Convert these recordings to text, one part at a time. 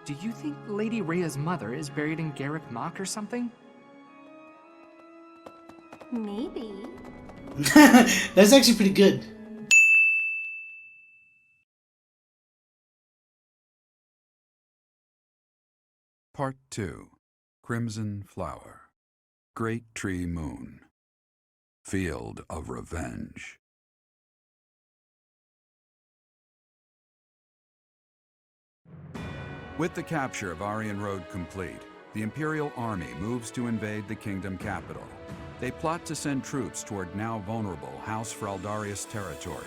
Do you think Lady Rhea's mother is buried in Garrick Mock or something? Maybe. That's actually pretty good. Part 2. Crimson Flower. Great Tree Moon. Field of Revenge. With the capture of Aryan Road complete, the Imperial Army moves to invade the kingdom capital. They plot to send troops toward now vulnerable House Fraldarius territory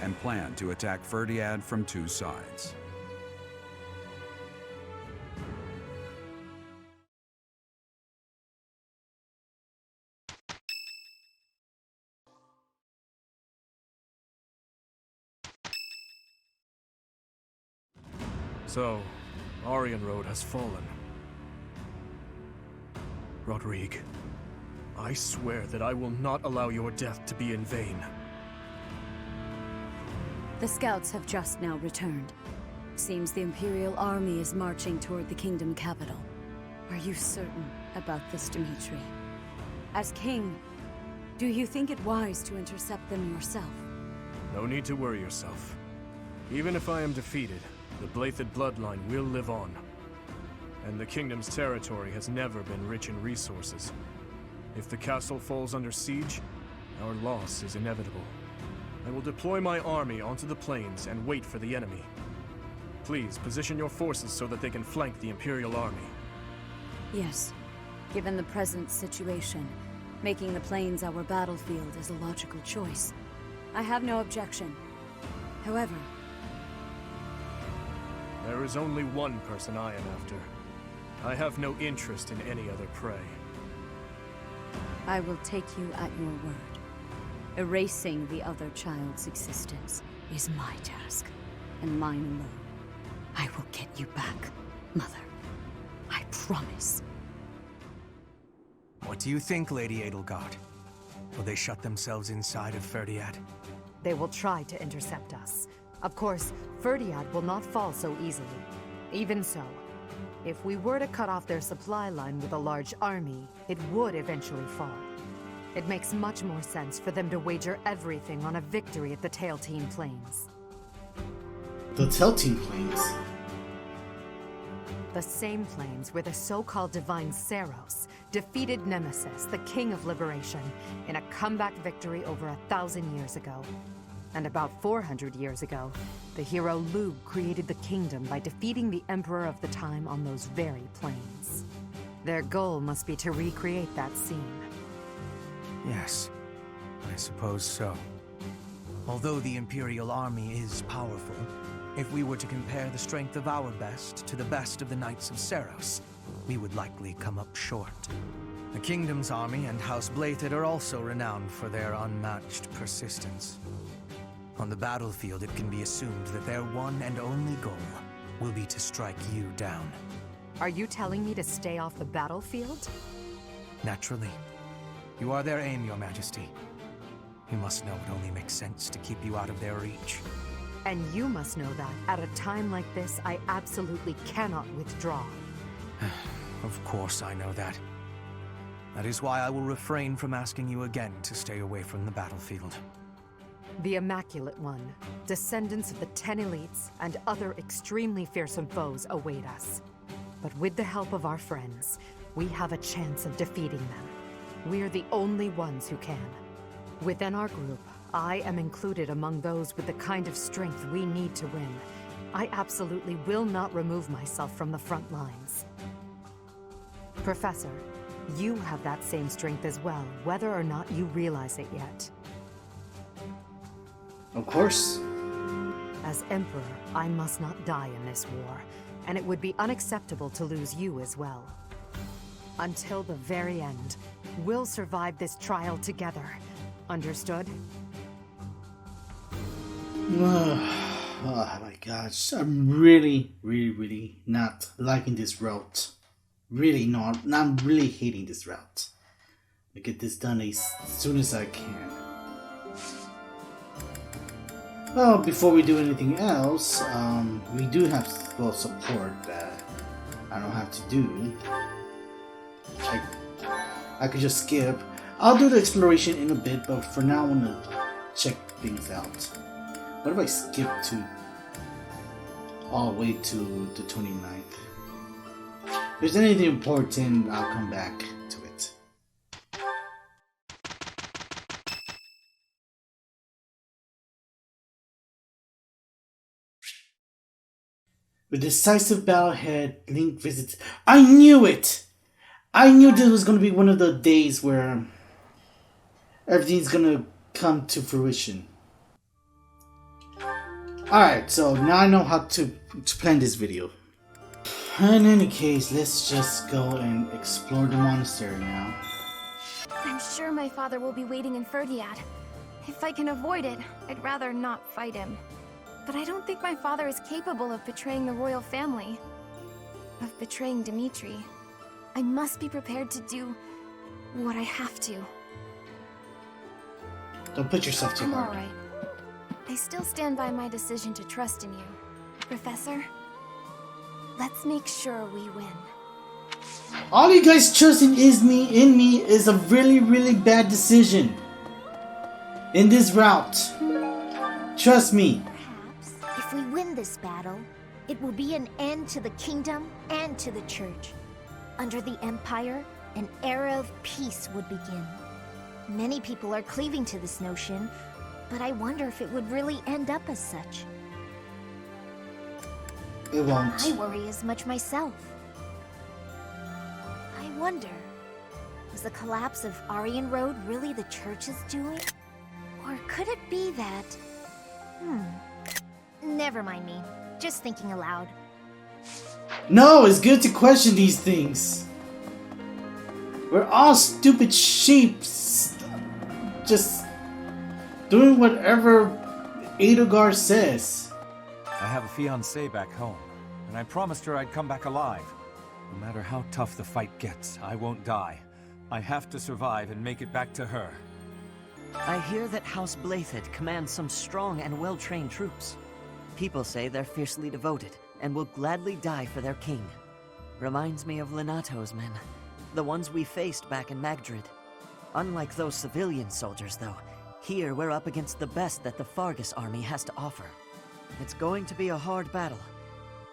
and plan to attack Ferdiad from two sides. So, Aryan Road has fallen. Rodrigue, I swear that I will not allow your death to be in vain. The scouts have just now returned. Seems the Imperial Army is marching toward the kingdom capital. Are you certain about this, Dimitri? As king, do you think it wise to intercept them yourself? No need to worry yourself. Even if I am defeated, the Blathed bloodline will live on. And the kingdom's territory has never been rich in resources. If the castle falls under siege, our loss is inevitable. I will deploy my army onto the plains and wait for the enemy. Please position your forces so that they can flank the Imperial Army. Yes. Given the present situation, making the plains our battlefield is a logical choice. I have no objection. However, there is only one person I am after. I have no interest in any other prey. I will take you at your word. Erasing the other child's existence is my task, and mine alone. I will get you back, Mother. I promise. What do you think, Lady Edelgard? Will they shut themselves inside of Ferdiad? They will try to intercept us. Of course, Ferdiad will not fall so easily. Even so, if we were to cut off their supply line with a large army, it would eventually fall. It makes much more sense for them to wager everything on a victory at the Tailtean Plains. The Tailtean Plains? The same plains where the so-called divine Seiros defeated Nemesis, the King of Liberation, in a comeback victory over 1,000 years ago. And about 400 years ago, the hero Lugh created the kingdom by defeating the Emperor of the time on those very plains. Their goal must be to recreate that scene. Yes, I suppose so. Although the Imperial Army is powerful, if we were to compare the strength of our best to the best of the Knights of Seiros, we would likely come up short. The Kingdom's army and House Blathed are also renowned for their unmatched persistence. On the battlefield, it can be assumed that their one and only goal will be to strike you down. Are you telling me to stay off the battlefield? Naturally. You are their aim, Your Majesty. You must know it only makes sense to keep you out of their reach. And you must know that, at a time like this, I absolutely cannot withdraw. Of course I know that. That is why I will refrain from asking you again to stay away from the battlefield. The Immaculate One, descendants of the 10 elites, and other extremely fearsome foes await us. But with the help of our friends, we have a chance of defeating them. We're the only ones who can. Within our group, I am included among those with the kind of strength we need to win. I absolutely will not remove myself from the front lines. Professor, you have that same strength as well, whether or not you realize it yet. Of course. As Emperor, I must not die in this war, and it would be unacceptable to lose you as well. Until the very end, we'll survive this trial together. Understood? Oh my gosh, I'm really not liking this route. Really not. I'm really hating this route. I'll get this done as soon as I can. Well, before we do anything else, we do have support that I don't have to do. I could just skip. I'll do the exploration in a bit, but for now I want to check things out. What if I skip to all the way to the 29th? If there's anything important, I'll come back to it. With decisive battle ahead, Link visits. I knew it! I knew this was going to be one of the days where everything's going to come to fruition. Alright, so now I know how to plan this video. In any case, let's just go and explore the monastery now. I'm sure my father will be waiting in Faerghus. If I can avoid it, I'd rather not fight him. But I don't think my father is capable of betraying the royal family. Of betraying Dimitri. I must be prepared to do what I have to. Don't put yourself too I'm hard. alright. I still stand by my decision to trust in you. Professor, let's make sure we win. All you guys trusting in me is a really, really bad decision. In this route. Trust me. Perhaps, if we win this battle, it will be an end to the kingdom and to the church. Under the Empire, an era of peace would begin. Many people are cleaving to this notion, but I wonder if it would really end up as such. It won't. I worry as much myself. I wonder, was the collapse of Aryan Road really the church's doing? Or could it be that... Never mind me. Just thinking aloud. No, it's good to question these things. We're all stupid sheeps. Just doing whatever Edelgard says. I have a fiancée back home, and I promised her I'd come back alive. No matter how tough the fight gets, I won't die. I have to survive and make it back to her. I hear that House Blaythed commands some strong and well-trained troops. People say they're fiercely devoted, and will gladly die for their king. Reminds me of Lenato's men, the ones we faced back in Magdred. Unlike those civilian soldiers, though, here we're up against the best that the Faerghus army has to offer. It's going to be a hard battle,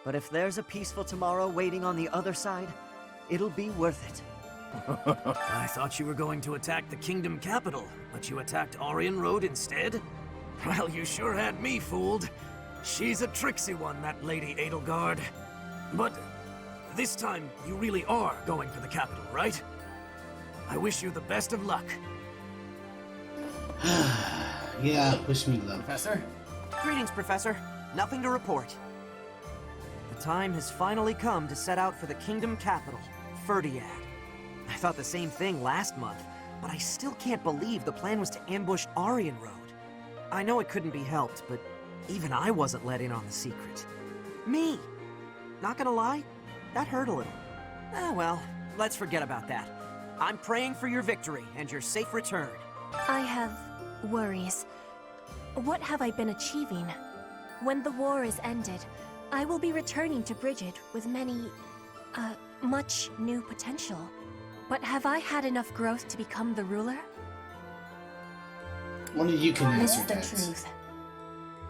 but if there's a peaceful tomorrow waiting on the other side, it'll be worth it. I thought you were going to attack the kingdom capital, but you attacked Aryan Road instead? Well, you sure had me fooled. She's a tricksy one, that Lady Edelgard. But this time, you really are going for the capital, right? I wish you the best of luck. Yeah, wish me luck. Professor? Greetings, Professor. Nothing to report. The time has finally come to set out for the kingdom capital, Faerghus. I thought the same thing last month, but I still can't believe the plan was to ambush Aryan Road. I know it couldn't be helped, but even I wasn't let in on the secret. Me! Not gonna lie, that hurt a little. Well, let's forget about that. I'm praying for your victory and your safe return. I have worries. What have I been achieving? When the war is ended, I will be returning to Brigid with much new potential. But have I had enough growth to become the ruler? Only you can This answer is the that. truth.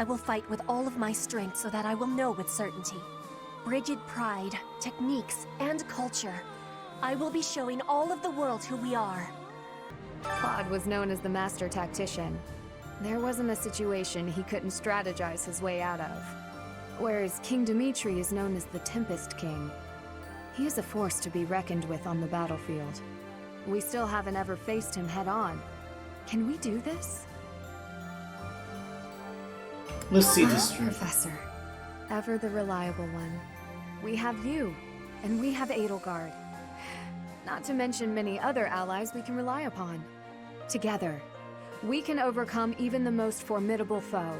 I will fight with all of my strength so that I will know with certainty. Brigid pride, techniques, and culture. I will be showing all of the world who we are. Claude was known as the master tactician. There wasn't a situation he couldn't strategize his way out of. Whereas King Dimitri is known as the Tempest King. He is a force to be reckoned with on the battlefield. We still haven't ever faced him head-on. Can we do this? Let's see this through. Professor, ever the reliable one. We have you, and we have Edelgard. Not to mention many other allies we can rely upon. Together, we can overcome even the most formidable foe.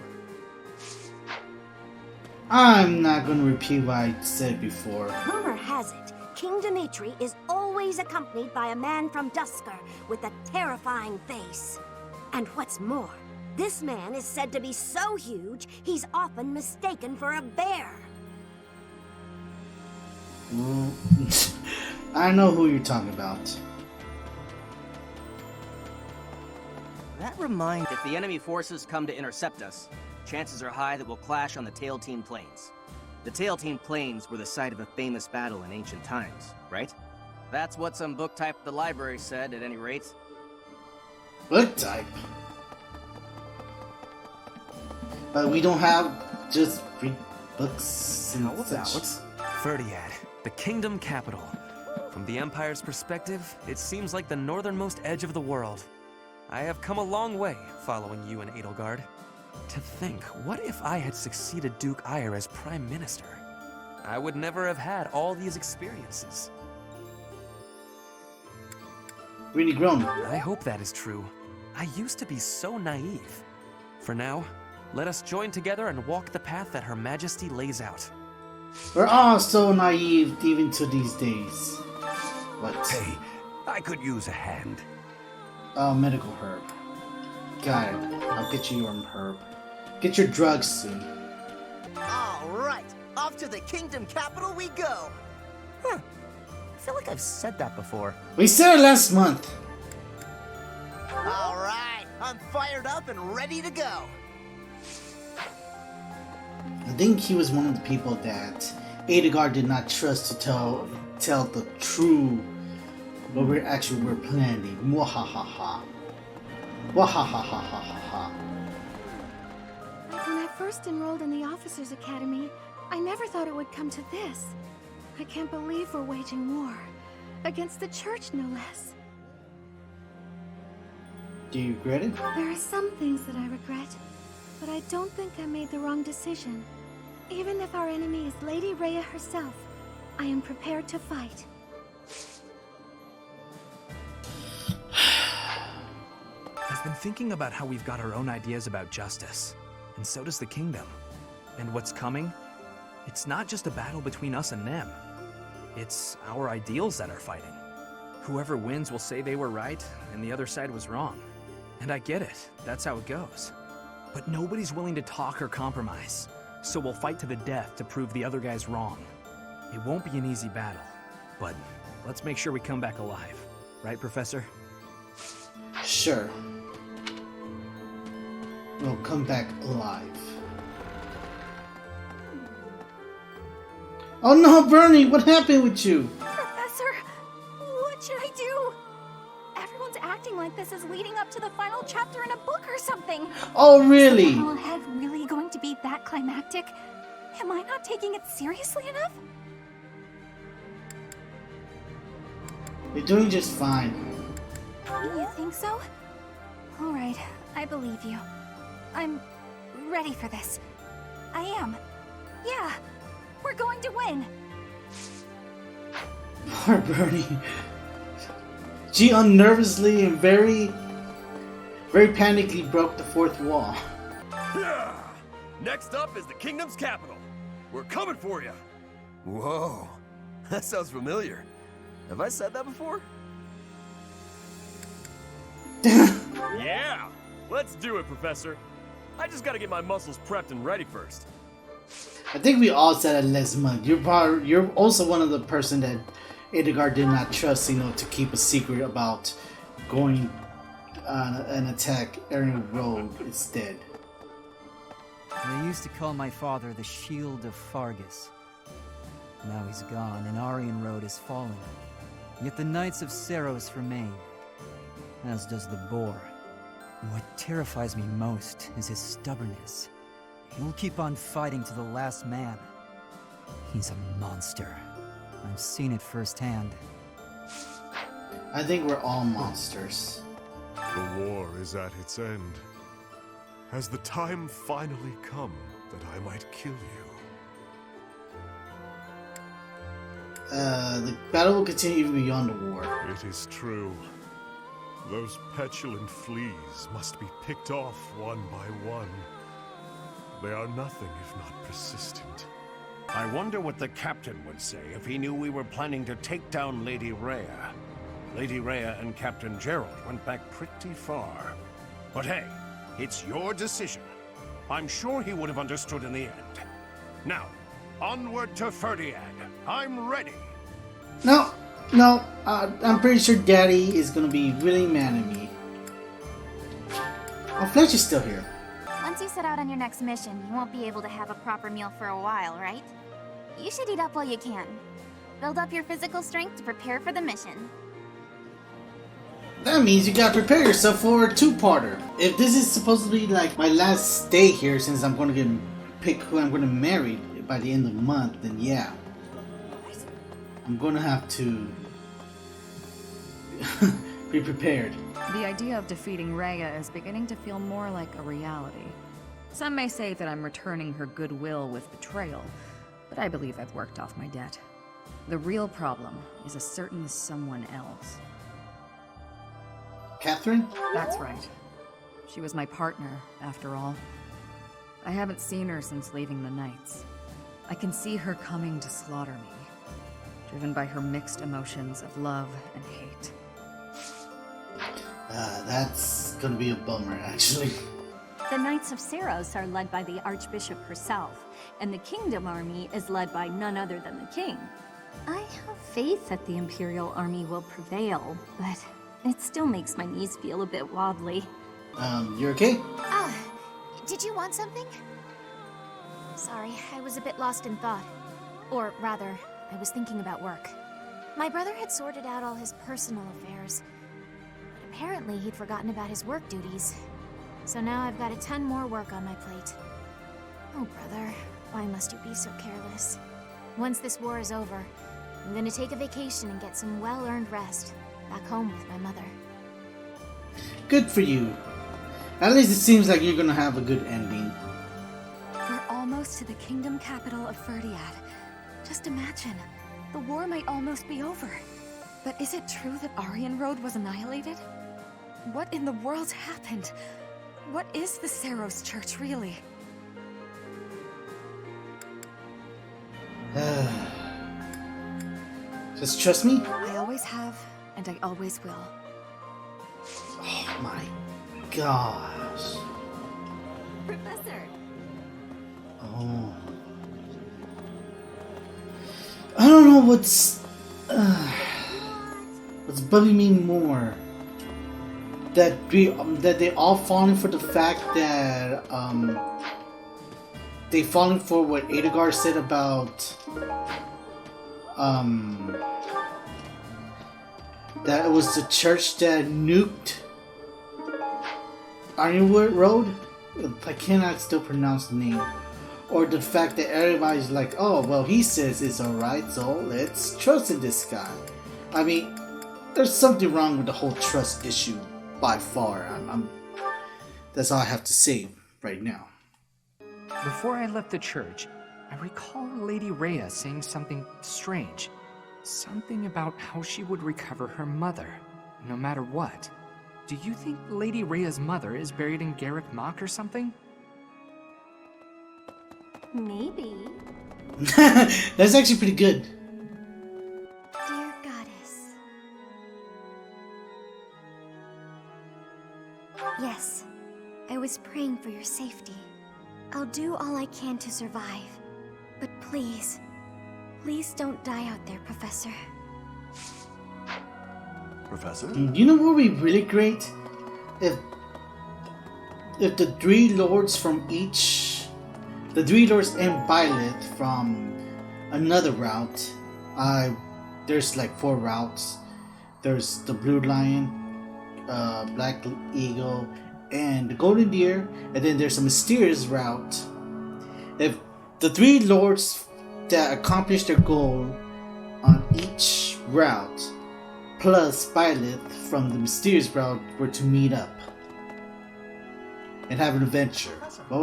I'm not gonna repeat what I said before. Rumor has it, King Dimitri is always accompanied by a man from Duscur with a terrifying face. And what's more, this man is said to be so huge, he's often mistaken for a bear. I know who you're talking about. That reminds... If the enemy forces come to intercept us, chances are high that we'll clash on the Tailtean Plains. The Tailtean Plains were the site of a famous battle in ancient times, right? That's what some book type at the library said, at any rate. Book type? But we don't have just read books and How about such. Ferdiad, the kingdom capital? From the Empire's perspective, it seems like the northernmost edge of the world. I have come a long way following you and Edelgard. To think, what if I had succeeded Duke Aegir as Prime Minister? I would never have had all these experiences. Really grown. I hope that is true. I used to be so naive. For now, let us join together and walk the path that Her Majesty lays out. We're all so naive even to these days. What? Hey, I could use a hand. Oh, medical herb. Got it. I'll get you your herb. Get your drugs soon. All right, off to the kingdom capital we go. Huh. I feel like I've said that before. We said it last month. All right, I'm fired up and ready to go. I think he was one of the people that Edelgard did not trust to tell the true what we're planning. Mwahahaha. Wahahahaha. When I first enrolled in the Officers' Academy, I never thought it would come to this. I can't believe we're waging war. Against the church, no less. Do you regret it? There are some things that I regret, but I don't think I made the wrong decision. Even if our enemy is Lady Rhea herself, I am prepared to fight. I've been thinking about how we've got our own ideas about justice, and so does the kingdom. And what's coming? It's not just a battle between us and them. It's our ideals that are fighting. Whoever wins will say they were right, and the other side was wrong. And I get it, that's how it goes. But nobody's willing to talk or compromise, so we'll fight to the death to prove the other guy's wrong. It won't be an easy battle, but let's make sure we come back alive. Right, Professor? Sure. We'll come back alive. Oh no, Bernie! What happened with you? Professor, what should I do? Everyone's acting like this is leading up to the final chapter in a book or something. Oh, really? Is the battle ahead really going to be that climactic? Am I not taking it seriously enough? You're doing just fine. You think so? All right, I believe you. I'm ready for this. I am. Yeah, we're going to win. Poor Bernie. She unnervously and very panically broke the fourth wall. Yeah. Next up is the kingdom's capital. We're coming for you. Whoa, that sounds familiar. Have I said that before? Yeah, let's do it, Professor. I just gotta get my muscles prepped and ready first. I think we all said it last month. You're also one of the person that Edelgard did not trust, to keep a secret about going and attack Aaron Road instead. They used to call my father the Shield of Faerghus. Now he's gone, and Aryan Road has fallen. Yet the Knights of Seros remain, as does the Boar. And what terrifies me most is his stubbornness. He will keep on fighting to the last man. He's a monster. I've seen it firsthand. I think we're all monsters. The war is at its end. Has the time finally come that I might kill you? The battle will continue even beyond the war. It is true. Those petulant fleas must be picked off one by one. They are nothing if not persistent. I wonder what the captain would say if he knew we were planning to take down Lady Rhea. Lady Rhea and Captain Gerald went back pretty far. But hey, it's your decision. I'm sure he would have understood in the end. Now, onward to Ferdiad. I'm ready. No, I'm pretty sure Daddy is gonna be really mad at me. Oh, Fletch is still here. Once you set out on your next mission, you won't be able to have a proper meal for a while, right? You should eat up while you can. Build up your physical strength to prepare for the mission. That means you gotta prepare yourself for a two-parter. If this is supposed to be like my last stay here, since I'm gonna pick who I'm gonna marry by the end of the month, then yeah. I'm gonna have to be prepared. The idea of defeating Rhea is beginning to feel more like a reality. Some may say that I'm returning her goodwill with betrayal, but I believe I've worked off my debt. The real problem is a certain someone else. Catherine? That's right. She was my partner, after all. I haven't seen her since leaving the Knights. I can see her coming to slaughter me, driven by her mixed emotions of love and hate. That's gonna be a bummer, actually. The Knights of Seros are led by the Archbishop herself, and the Kingdom Army is led by none other than the King. I have faith that the Imperial Army will prevail, but it still makes my knees feel a bit wobbly. You okay? Did you want something? Sorry, I was a bit lost in thought. Or rather, I was thinking about work. My brother had sorted out all his personal affairs. But apparently he'd forgotten about his work duties. So now I've got a ton more work on my plate. Oh, brother, why must you be so careless? Once this war is over, I'm gonna take a vacation and get some well-earned rest. Back home with my mother. Good for you. At least it seems like you're gonna have a good ending. We're almost to the kingdom capital of Ferdiad. Just imagine, the war might almost be over. But is it true that Aryan Road was annihilated? What in the world happened? What is the Seros Church, really? Just trust me? I always have, and I always will. Oh my gosh. Professor! Oh. I don't know what's bugging me more. That they all falling for the fact that they falling for what Edelgard said about that it was the church that nuked Ironwood Road. I cannot still pronounce the name. Or the fact that everybody's like, oh, well, he says it's alright, so let's trust in this guy. I mean, there's something wrong with the whole trust issue by far. That's all I have to say right now. Before I left the church, I recall Lady Rhea saying something strange. Something about how she would recover her mother, no matter what. Do you think Lady Rhea's mother is buried in Garrick Mach or something? Maybe. That's actually pretty good. Dear Goddess. Yes, I was praying for your safety. I'll do all I can to survive. But please, please don't die out there, Professor. Professor? You know what would be really great? If the three lords from each... The three lords and Violet from another route. There's like 4 routes. There's the Blue Lion, Black Eagle, and the Golden Deer. And then there's a mysterious route. If the 3 lords that accomplish their goal on each route, plus Violet from the mysterious route, were to meet up and have an adventure, what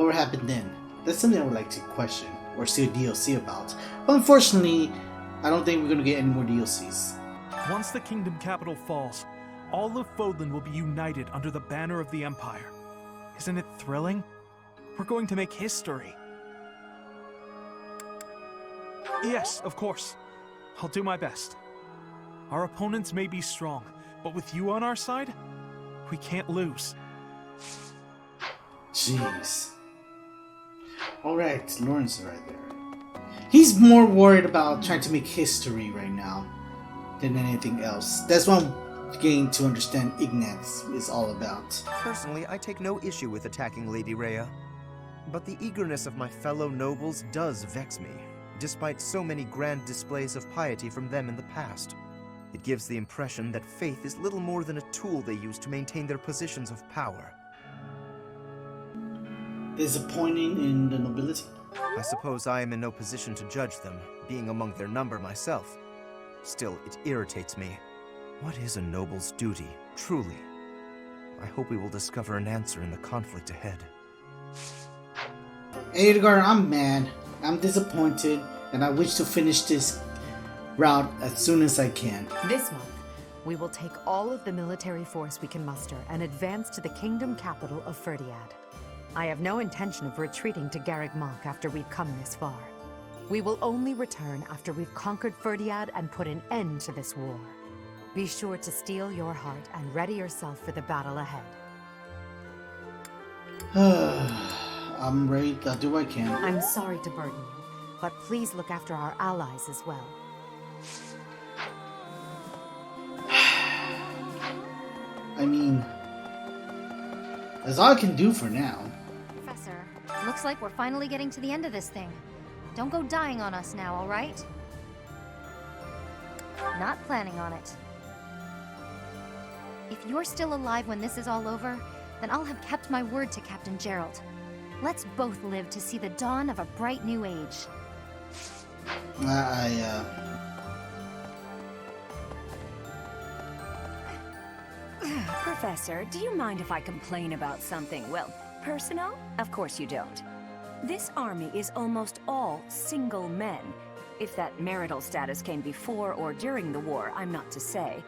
would happen then? That's something I would like to question or see a DLC about. But unfortunately, I don't think we're gonna get any more DLCs. Once the kingdom capital falls, all of Fodlan will be united under the banner of the Empire. Isn't it thrilling? We're going to make history. Yes, of course. I'll do my best. Our opponents may be strong, but with you on our side, we can't lose. Jeez. Alright, Lawrence is right there. He's more worried about trying to make history right now than anything else. That's what I'm beginning to understand Ignatz is all about. Personally, I take no issue with attacking Lady Rhea, but the eagerness of my fellow nobles does vex me, despite so many grand displays of piety from them in the past. It gives the impression that faith is little more than a tool they use to maintain their positions of power. Disappointing in the nobility? I suppose I am in no position to judge them, being among their number myself. Still, it irritates me. What is a noble's duty, truly? I hope we will discover an answer in the conflict ahead. Edelgard, I'm mad. I'm disappointed, and I wish to finish this route as soon as I can. This month, we will take all of the military force we can muster and advance to the kingdom capital of Ferdiad. I have no intention of retreating to Garreg Mach after we've come this far. We will only return after we've conquered Ferdiad and put an end to this war. Be sure to steel your heart and ready yourself for the battle ahead. I'm ready. I'll do what I can. I'm sorry to burden you, but please look after our allies as well. I mean, that's all I can do for now. Professor, looks like we're finally getting to the end of this thing. Don't go dying on us now, alright? Not planning on it. If you're still alive when this is all over, then I'll have kept my word to Captain Gerald. Let's both live to see the dawn of a bright new age. Professor, do you mind if I complain about something, well, personal? Of course you don't. This army is almost all single men. If that marital status came before or during the war, I'm not to say.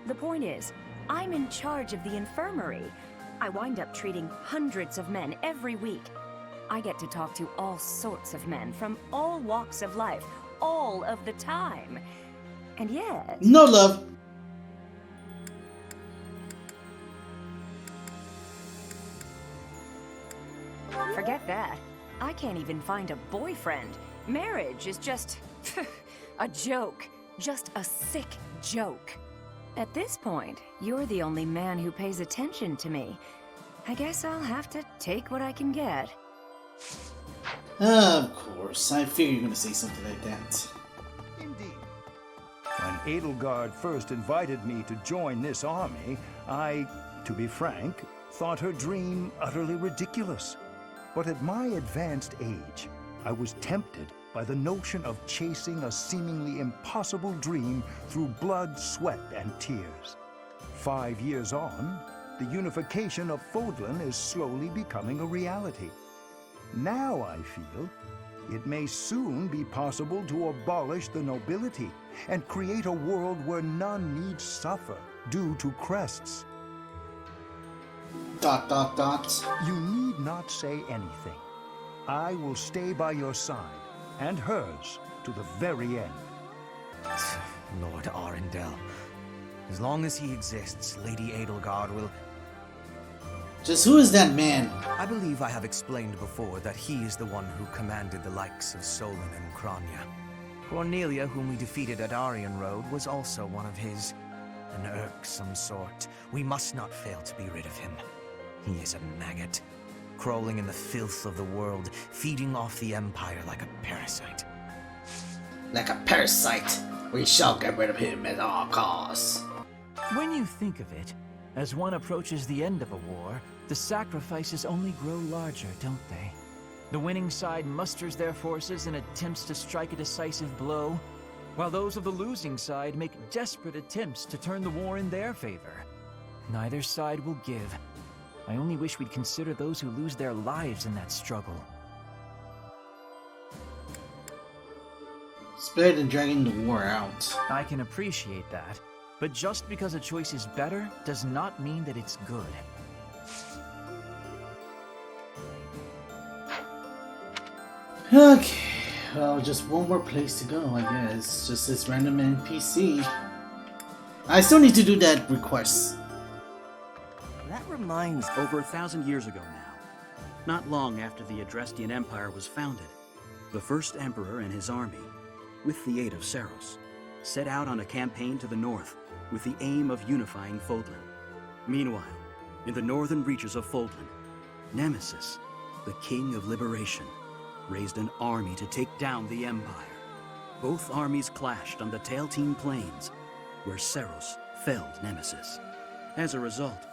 The point is, I'm in charge of the infirmary. I wind up treating hundreds of men every week. I get to talk to all sorts of men from all walks of life, all of the time. And yet... No love. Forget that. I can't even find a boyfriend. Marriage is just... a joke. Just a sick joke. At this point, you're the only man who pays attention to me. I guess I'll have to take what I can get. Of course. I figured you're going to say something like that. When Edelgard first invited me to join this army, I, to be frank, thought her dream utterly ridiculous. But at my advanced age, I was tempted by the notion of chasing a seemingly impossible dream through blood, sweat, and tears. 5 years on, the unification of Fodlan is slowly becoming a reality. Now I feel it may soon be possible to abolish the nobility and create a world where none need suffer due to crests. ... You need not say anything. I will stay by your side, and hers, to the very end. Lord Arundel. As long as he exists, Lady Edelgard will... Just who is that man? I believe I have explained before that he is the one who commanded the likes of Solon and Crania. Cornelia, whom we defeated at Aryan Road, was also one of his. An irksome sort. We must not fail to be rid of him. He is a maggot, crawling in the filth of the world, feeding off the Empire like a parasite. Like a parasite. We shall get rid of him at all costs. When you think of it, as one approaches the end of a war, the sacrifices only grow larger, don't they? The winning side musters their forces and attempts to strike a decisive blow, while those of the losing side make desperate attempts to turn the war in their favor. Neither side will give. I only wish we'd consider those who lose their lives in that struggle. It's better than dragging the war out. I can appreciate that, but just because a choice is better does not mean that it's good. Okay, well, just one more place to go, I guess. Just this random NPC. I still need to do that request. That reminds... Over 1,000 years ago now, not long after the Adrestian Empire was founded, The first emperor and his army, with the aid of Seros, set out on a campaign to the north with the aim of unifying Fodlan. Meanwhile, in the northern reaches of Fodlan, Nemesis, the King of Liberation, raised an army to take down the Empire. Both armies clashed on the Tailtean Plains, where Seros felled Nemesis. As a result,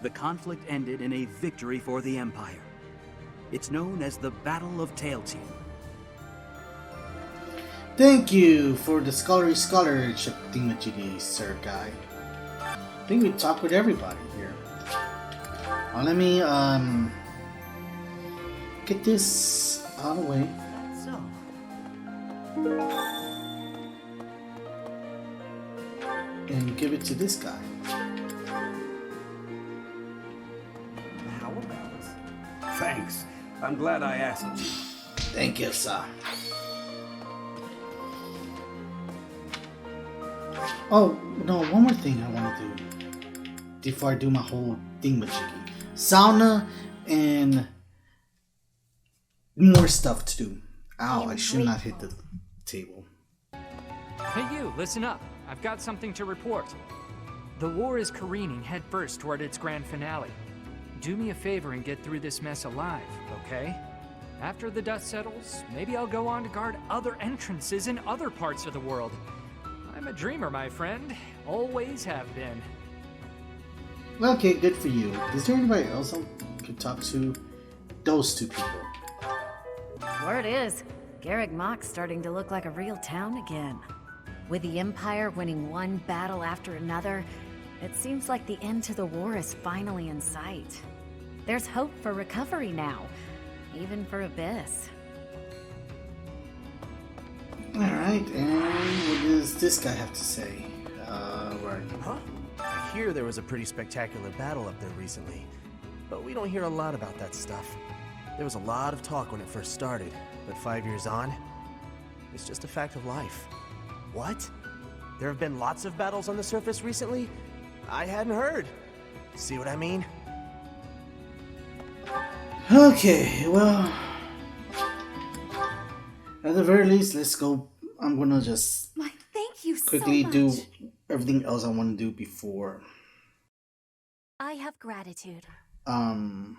the conflict ended in a victory for the Empire. It's known as the Battle of Tailtean. Thank you for the scholarship thingamajiggy, Sir Guy. I think we talked with everybody here. Let me get this out of the way. And give it to this guy. How about? Thanks. I'm glad I asked you. Thank you, sir. Oh, no, one more thing I want to do before I do my whole thingamajiggy. Sauna and more stuff to do. Ow, I should not hit the table. Hey you, listen up. I've got something to report. The war is careening headfirst toward its grand finale. Do me a favor and get through this mess alive, okay? After the dust settles, maybe I'll go on to guard other entrances in other parts of the world. I'm a dreamer, my friend. Always have been. Okay, good for you. Is there anybody else I could talk to? Those two people. Word is, Garreg Mach's starting to look like a real town again. With the Empire winning one battle after another, it seems like the end to the war is finally in sight. There's hope for recovery now, even for Abyss. Alright, and what does this guy have to say? Right. Huh? I hear there was a pretty spectacular battle up there recently, but we don't hear a lot about that stuff. There was a lot of talk when it first started, but 5 years on, it's just a fact of life. What? There have been lots of battles on the surface recently? I hadn't heard. See what I mean? Okay, well, at the very least, let's go. I'm gonna just Thank you quickly so much. do everything else I want to do before. I have gratitude. Um,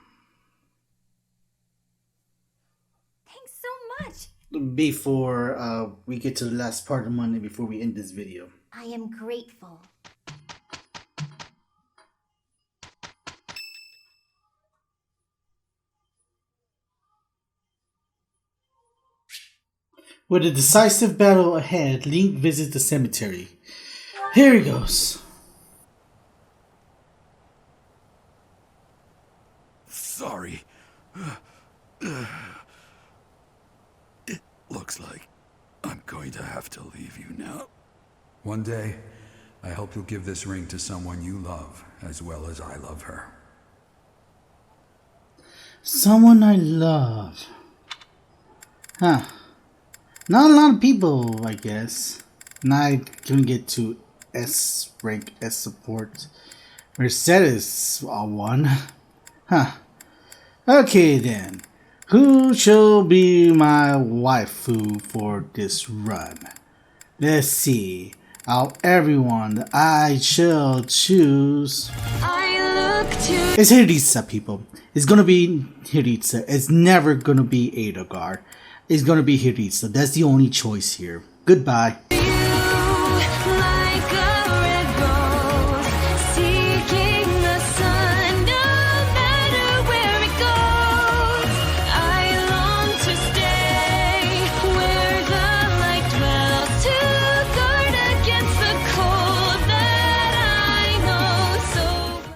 Thanks so much. before we get to the last part of Monday before we end this video. I am grateful. With a decisive battle ahead, Link visits the cemetery. Here he goes. Sorry. It looks like I'm going to have to leave you now. One day, I hope you'll give this ring to someone you love, as well as I love her. Someone I love. Huh. Not a lot of people, I guess. Now I can get to S rank, S support. Mercedes won. Huh. Okay then. Who shall be my waifu for this run? Let's see. Out everyone that I shall choose. It's Hiritsa, people. It's gonna be Hiritsa. It's never gonna be Edelgard. It's gonna be Hiritsa. That's the only choice here. Goodbye.